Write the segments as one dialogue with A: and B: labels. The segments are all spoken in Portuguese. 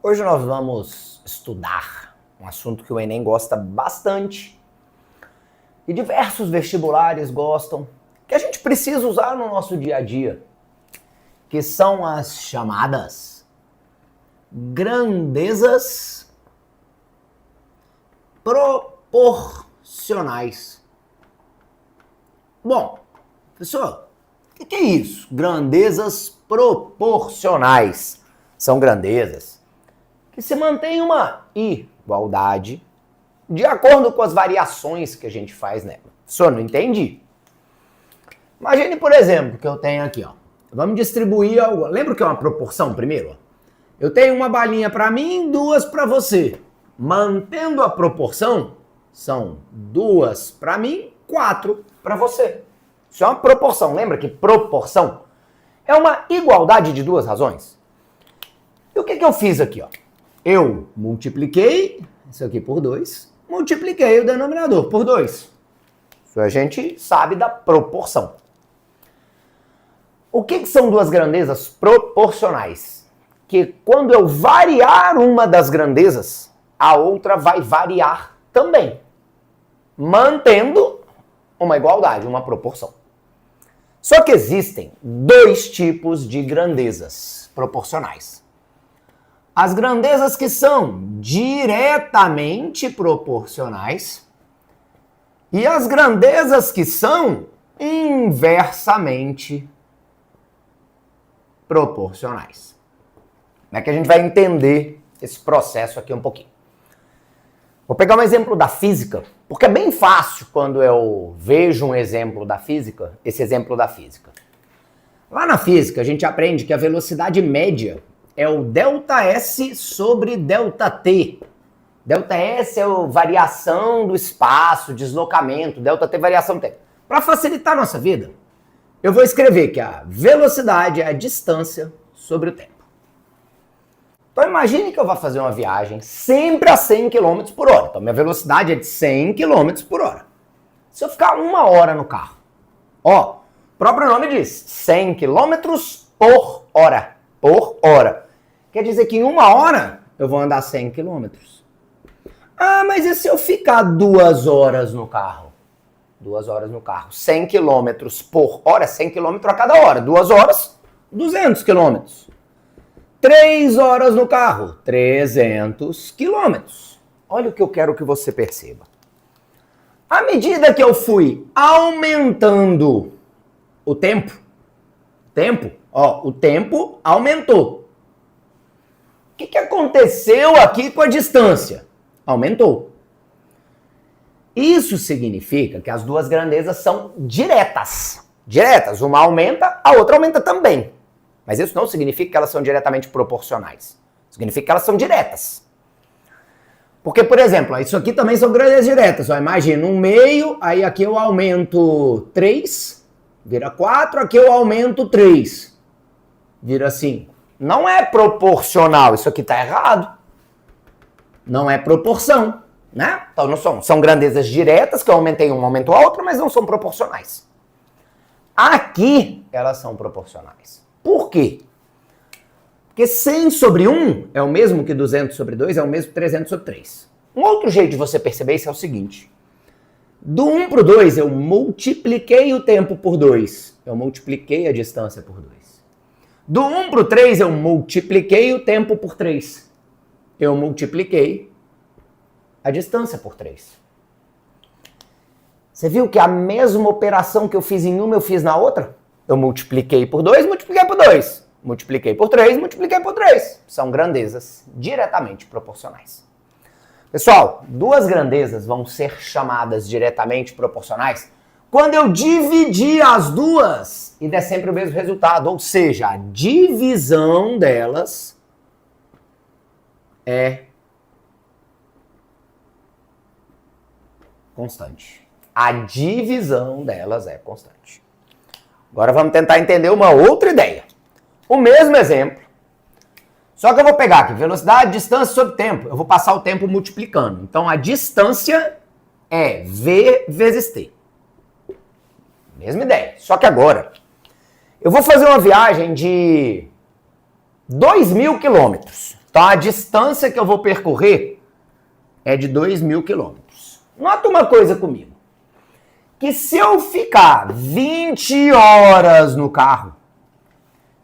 A: Hoje nós vamos estudar um assunto que o Enem gosta bastante, e diversos vestibulares gostam, que a gente precisa usar no nosso dia a dia, que são as chamadas grandezas proporcionais. Bom, professor, o que é isso? Grandezas proporcionais. São grandezas que se mantém uma igualdade de acordo com as variações que a gente faz nela. Professor, não entendi. Imagine, por exemplo, que eu tenho aqui, ó. Vamos distribuir algo. Lembra que é uma proporção primeiro? Eu tenho uma balinha para mim, duas para você. Mantendo a proporção, são duas para mim, quatro para você. Isso é uma proporção. Lembra que proporção é uma igualdade de duas razões? E o que eu fiz aqui, ó? Eu multipliquei isso aqui por 2, multipliquei o denominador por 2. Isso a gente sabe da proporção. O que são duas grandezas proporcionais? Que quando eu variar uma das grandezas, a outra vai variar também, mantendo uma igualdade, uma proporção. Só que existem dois tipos de grandezas proporcionais. As grandezas que são diretamente proporcionais e as grandezas que são inversamente proporcionais. Como é que a gente vai entender esse processo aqui um pouquinho? Vou pegar um exemplo da física, porque é bem fácil quando eu vejo um exemplo da física, esse exemplo da física. Lá na física a gente aprende que a velocidade média é o ΔS sobre ΔT. ΔS é a variação do espaço, deslocamento, ΔT variação do tempo. Para facilitar a nossa vida, eu vou escrever que a velocidade é a distância sobre o tempo. Então imagine que eu vou fazer uma viagem sempre a 100 km por hora. Então minha velocidade é de 100 km por hora. Se eu ficar 1 hora no carro, ó, o próprio nome diz 100 km por hora. Por hora. Quer dizer que em 1 hora eu vou andar 100 km. Ah, mas e se eu ficar 2 horas no carro? 2 horas no carro. 100 km por hora, 100 km a cada hora. 2 horas, 200 km. 3 horas no carro, 300 km. Olha o que eu quero que você perceba. À medida que eu fui aumentando o tempo, o tempo aumentou. O que aconteceu aqui com a distância? Aumentou. Isso significa que as duas grandezas são diretas. Diretas. Uma aumenta, a outra aumenta também. Mas isso não significa que elas são diretamente proporcionais. Significa que elas são diretas. Porque, por exemplo, isso aqui também são grandezas diretas. Ó, imagina, 1/2, aí aqui eu aumento 3, vira 4, aqui eu aumento 3, vira 5. Não é proporcional, isso aqui está errado. Não é proporção, né? Então não são grandezas diretas, que eu aumentei uma, aumentou a outra, mas não são proporcionais. Aqui, elas são proporcionais. Por quê? Porque 100 sobre 1 é o mesmo que 200 sobre 2, é o mesmo que 300 sobre 3. Um outro jeito de você perceber isso é o seguinte. Do 1 para o 2, eu multipliquei o tempo por 2. Eu multipliquei a distância por 2. Do 1 para o 3, eu multipliquei o tempo por 3. Eu multipliquei a distância por 3. Você viu que a mesma operação que eu fiz em uma, eu fiz na outra? Eu multipliquei por 2, multipliquei por 2. Multipliquei por 3, multipliquei por 3. São grandezas diretamente proporcionais. Pessoal, duas grandezas vão ser chamadas diretamente proporcionais quando eu dividir as duas e der sempre o mesmo resultado. Ou seja, a divisão delas é constante. A divisão delas é constante. Agora vamos tentar entender uma outra ideia. O mesmo exemplo, só que eu vou pegar aqui velocidade, distância sobre tempo. Eu vou passar o tempo multiplicando. Então a distância é V vezes T. Mesma ideia. Só que agora eu vou fazer uma viagem de 2.000 quilômetros. Então, a distância que eu vou percorrer é de 2.000 quilômetros. Nota uma coisa comigo. Que se eu ficar 20 horas no carro,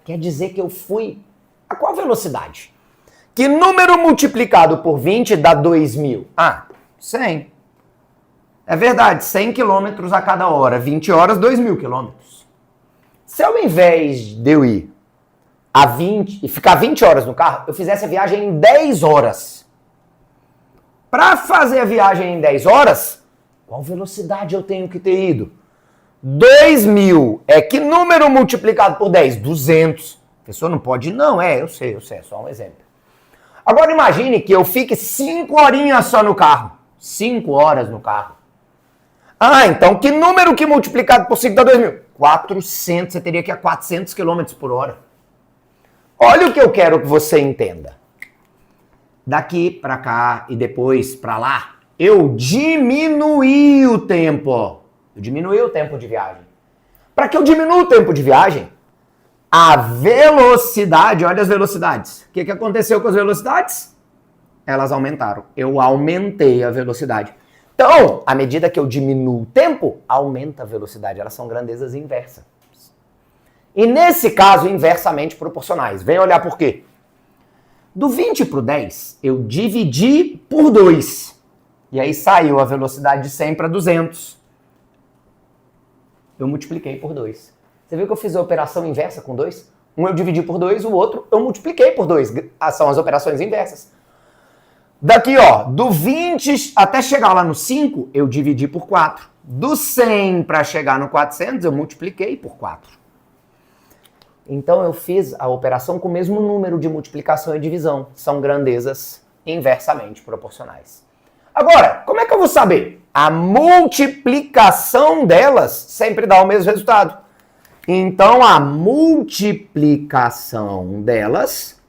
A: quer dizer que eu fui a qual velocidade? Que número multiplicado por 20 dá 2.000? 100. É verdade, 100 quilômetros a cada hora. 20 horas, 2.000 quilômetros. Se ao invés de eu ir a 20 e ficar 20 horas no carro, eu fizesse a viagem em 10 horas. Para fazer a viagem em 10 horas, qual velocidade eu tenho que ter ido? 2.000 é que número multiplicado por 10? 200. A pessoa não pode ir, não. Eu sei, é só um exemplo. Agora imagine que eu fique 5 horinhas só no carro. 5 horas no carro. Então que número que multiplicado por 5 dá 2.000? 400, você teria que ir a 400 km por hora. Olha o que eu quero que você entenda. Daqui para cá e depois para lá, eu diminuí o tempo. Eu diminuí o tempo de viagem. Para que eu diminua o tempo de viagem, a velocidade, olha as velocidades. O que aconteceu com as velocidades? Elas aumentaram. Eu aumentei a velocidade. Então, à medida que eu diminuo o tempo, aumenta a velocidade. Elas são grandezas inversas. E nesse caso, inversamente proporcionais. Vem olhar por quê? Do 20 para o 10, eu dividi por 2. E aí saiu a velocidade de 100 para 200. Eu multipliquei por 2. Você viu que eu fiz a operação inversa com 2? Um eu dividi por 2, o outro eu multipliquei por 2. São as operações inversas. Daqui, do 20 até chegar lá no 5, eu dividi por 4. Do 100 para chegar no 400, eu multipliquei por 4. Então eu fiz a operação com o mesmo número de multiplicação e divisão. São grandezas inversamente proporcionais. Agora, como é que eu vou saber? A multiplicação delas sempre dá o mesmo resultado. Então a multiplicação delas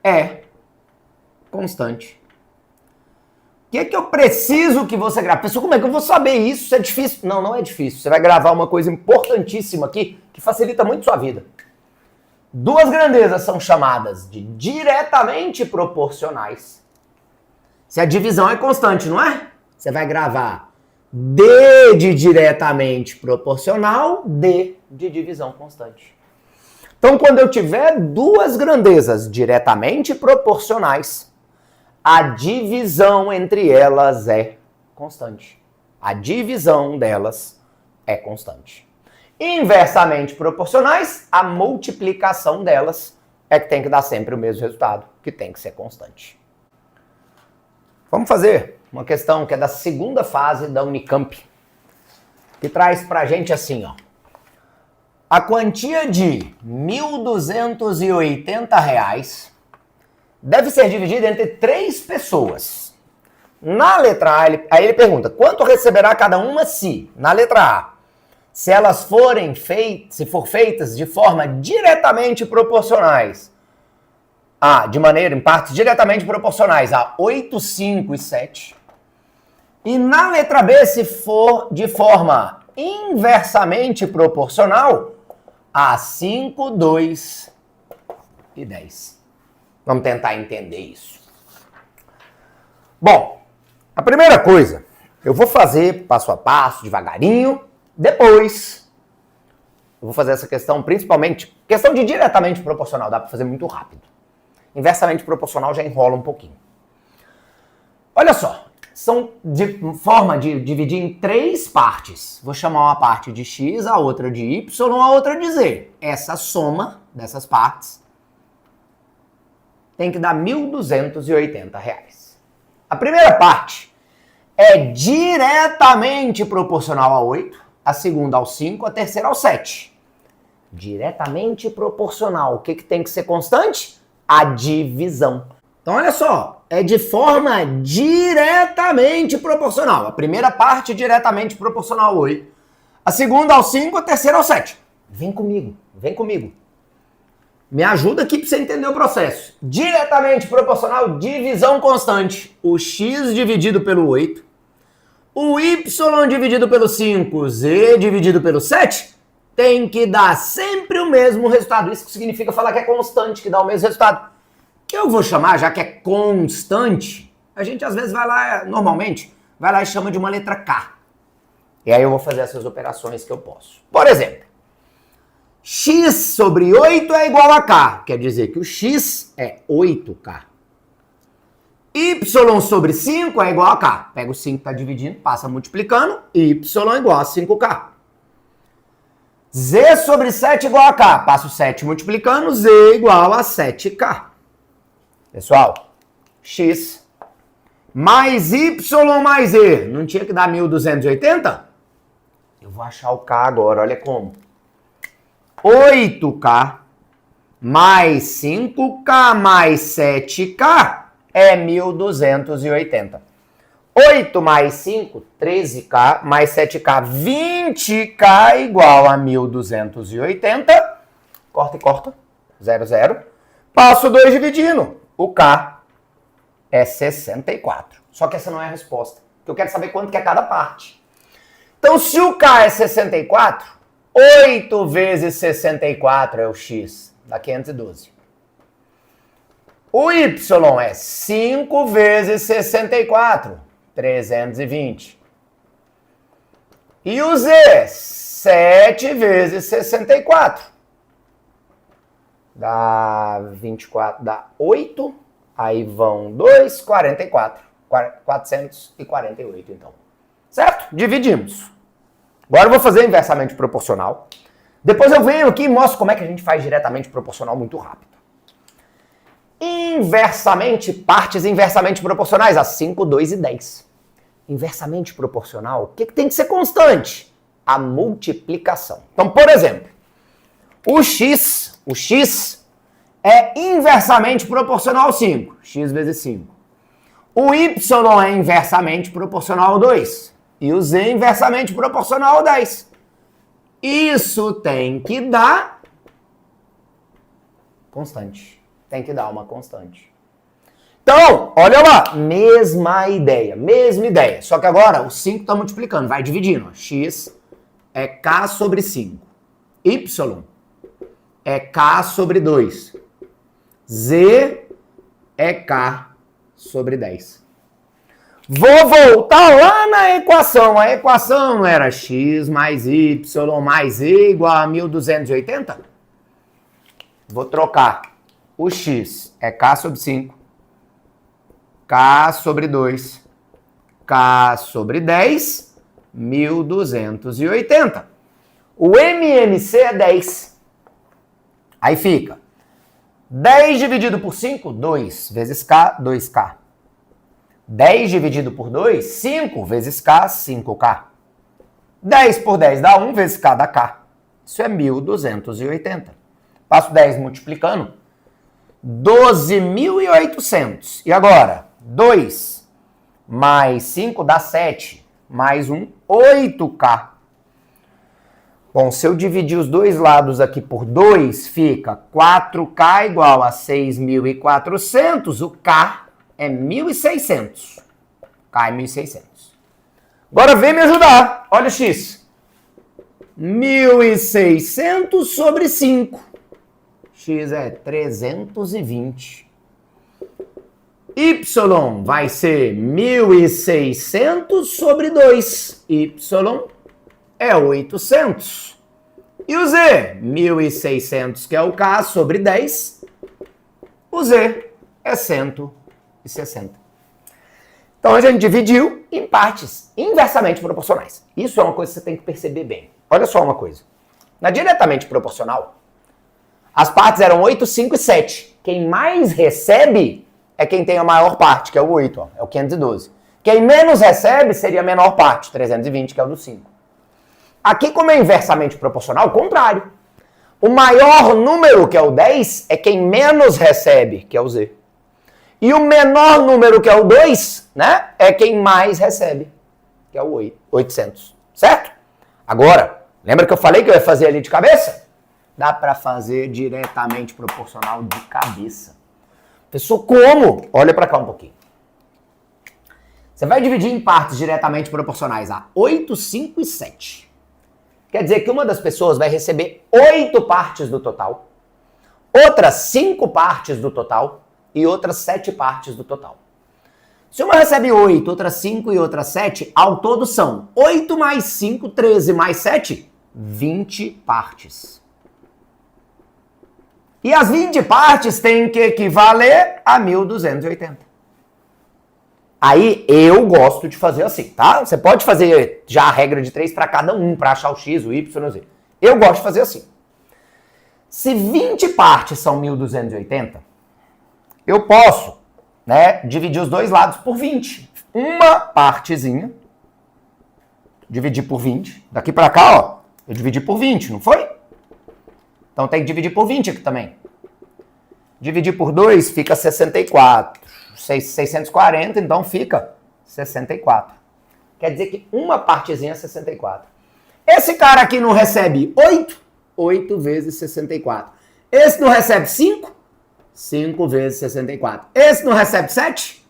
A: é constante. O que é que eu preciso que você grave? Pessoal, como é que eu vou saber isso? Isso é difícil? Não, não é difícil. Você vai gravar uma coisa importantíssima aqui que facilita muito sua vida. Duas grandezas são chamadas de diretamente proporcionais. Se a divisão é constante, não é? Você vai gravar D de diretamente proporcional, D de divisão constante. Então, quando eu tiver duas grandezas diretamente proporcionais, a divisão entre elas é constante. A divisão delas é constante. Inversamente proporcionais, a multiplicação delas é que tem que dar sempre o mesmo resultado, que tem que ser constante. Vamos fazer uma questão que é da segunda fase da Unicamp, que traz pra gente assim, a quantia de R$ 1.280 deve ser dividida entre 3 pessoas. Na letra A, aí ele pergunta, quanto receberá cada uma se, na letra A, se elas forem se for feitas de forma diretamente proporcionais, em partes diretamente proporcionais a 8, 5 e 7. E na letra B, se for de forma inversamente proporcional a 5, 2 e 10. Vamos tentar entender isso. Bom, a primeira coisa, eu vou fazer passo a passo, devagarinho. Depois, eu vou fazer essa questão principalmente, questão de diretamente proporcional, dá para fazer muito rápido. Inversamente proporcional já enrola um pouquinho. Olha só, são de forma de dividir em 3 partes. Vou chamar uma parte de x, a outra de y, a outra de z. Essa soma dessas partes tem que dar R$ 1.280. A primeira parte é diretamente proporcional a 8, a segunda ao 5, a terceira ao 7. Diretamente proporcional. O que tem que ser constante? A divisão. Então, olha só, é de forma diretamente proporcional. A primeira parte diretamente proporcional ao 8. A segunda ao 5, a terceira ao 7. Vem comigo, vem comigo. Me ajuda aqui para você entender o processo. Diretamente proporcional, divisão constante. O x dividido pelo 8. O y dividido pelo 5, z dividido pelo 7, tem que dar sempre o mesmo resultado. Isso significa falar que é constante, que dá o mesmo resultado. Eu vou chamar, já que é constante, a gente às vezes vai lá, normalmente, vai lá e chama de uma letra K. E aí eu vou fazer essas operações que eu posso. Por exemplo, x sobre 8 é igual a K. Quer dizer que o x é 8K. Y sobre 5 é igual a K. Pega o 5 que está dividindo, passa multiplicando, y é igual a 5K. Z sobre 7 é igual a K. Passa o 7 multiplicando, Z é igual a 7K. Pessoal, x mais y mais z, não tinha que dar 1280? Eu vou achar o K agora, olha como. 8K mais 5K mais 7K é 1280. 8 mais 5, 13K, mais 7K, 20K igual a 1280. Corta e corta, 0, 0. Passo 2 dividindo. O K é 64. Só que essa não é a resposta. Eu quero saber quanto que é cada parte. Então, se o K é 64, 8 vezes 64 é o X, dá 512. O Y é 5 vezes 64, 320. E o Z, 7 vezes 64. Dá 24, dá 8. Aí vão 2, 44. 448, então. Certo? Dividimos. Agora eu vou fazer inversamente proporcional. Depois eu venho aqui e mostro como é que a gente faz diretamente proporcional muito rápido. Inversamente, partes inversamente proporcionais, a 5, 2 e 10. Inversamente proporcional, o que tem que ser constante? A multiplicação. Então, por exemplo, o x é inversamente proporcional ao 5. X vezes 5. O y é inversamente proporcional ao 2. E o z é inversamente proporcional ao 10. Isso tem que dar constante. Tem que dar uma constante. Então, olha lá, mesma ideia. Só que agora o 5 está multiplicando, vai dividindo. X é K sobre 5. Y é K sobre 2. Z é K sobre 10. Vou voltar lá na equação. A equação era x mais y mais z igual a 1280. Vou trocar. O x é K sobre 5, K sobre 2, K sobre 10, 1280. O MMC é 10. Aí fica 10 dividido por 5, 2 vezes K, 2K. 10 dividido por 2, 5 vezes K, 5K. 10 por 10 dá 1 vezes K dá K. Isso é 1280. Passo 10 multiplicando. 12.800. E agora? 2 mais 5 dá 7. Mais 1, 8K. Bom, se eu dividir os dois lados aqui por 2, fica 4K igual a 6.400. O K é 1.600. K é 1.600. Agora vem me ajudar. Olha o X. 1.600 sobre 5. X é 320. Y vai ser 1.600 sobre 2. Y é 800. E o Z? 1.600, que é o K, sobre 10. O Z é 160. Então a gente dividiu em partes inversamente proporcionais. Isso é uma coisa que você tem que perceber bem. Olha só uma coisa. Na diretamente proporcional, as partes eram 8, 5 e 7. Quem mais recebe é quem tem a maior parte, que é o 8, ó, é o 512. Quem menos recebe seria a menor parte, 320, que é o do 5. Aqui, como é inversamente proporcional, o contrário. O maior número, que é o 10, é quem menos recebe, que é o Z. E o menor número, que é o 2, né, é quem mais recebe, que é o 800. Certo? Agora, lembra que eu falei que eu ia fazer ali de cabeça? Dá para fazer diretamente proporcional de cabeça. Pessoal, como? Olha para cá um pouquinho. Você vai dividir em partes diretamente proporcionais a 8, 5 e 7. Quer dizer que uma das pessoas vai receber 8 partes do total, outras 5 partes do total e outras 7 partes do total. Se uma recebe 8, outra 5 e outra 7, ao todo são 8 mais 5, 13 mais 7, 20 partes. E as 20 partes têm que equivaler a 1.280. Aí eu gosto de fazer assim, tá? Você pode fazer já a regra de 3 para cada um, para achar o x, o y, o z. Eu gosto de fazer assim. Se 20 partes são 1.280, eu posso, né, dividir os dois lados por 20. Uma partezinha, dividir por 20. Daqui para cá, ó, eu dividi por 20, não foi? Então tem que dividir por 20 aqui também. Dividir por 2 fica 64. 640, então fica 64. Quer dizer que uma partezinha é 64. Esse cara aqui não recebe 8? 8 vezes 64. Esse não recebe 5? 5 vezes 64. Esse não recebe 7?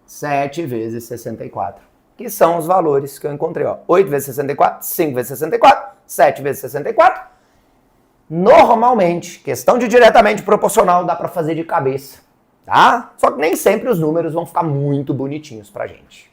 A: 7 vezes 64. Que são os valores que eu encontrei. Ó. 8 vezes 64, 5 vezes 64, 7 vezes 64. Normalmente, questão de diretamente proporcional dá para fazer de cabeça. Tá? Só que nem sempre os números vão ficar muito bonitinhos pra gente.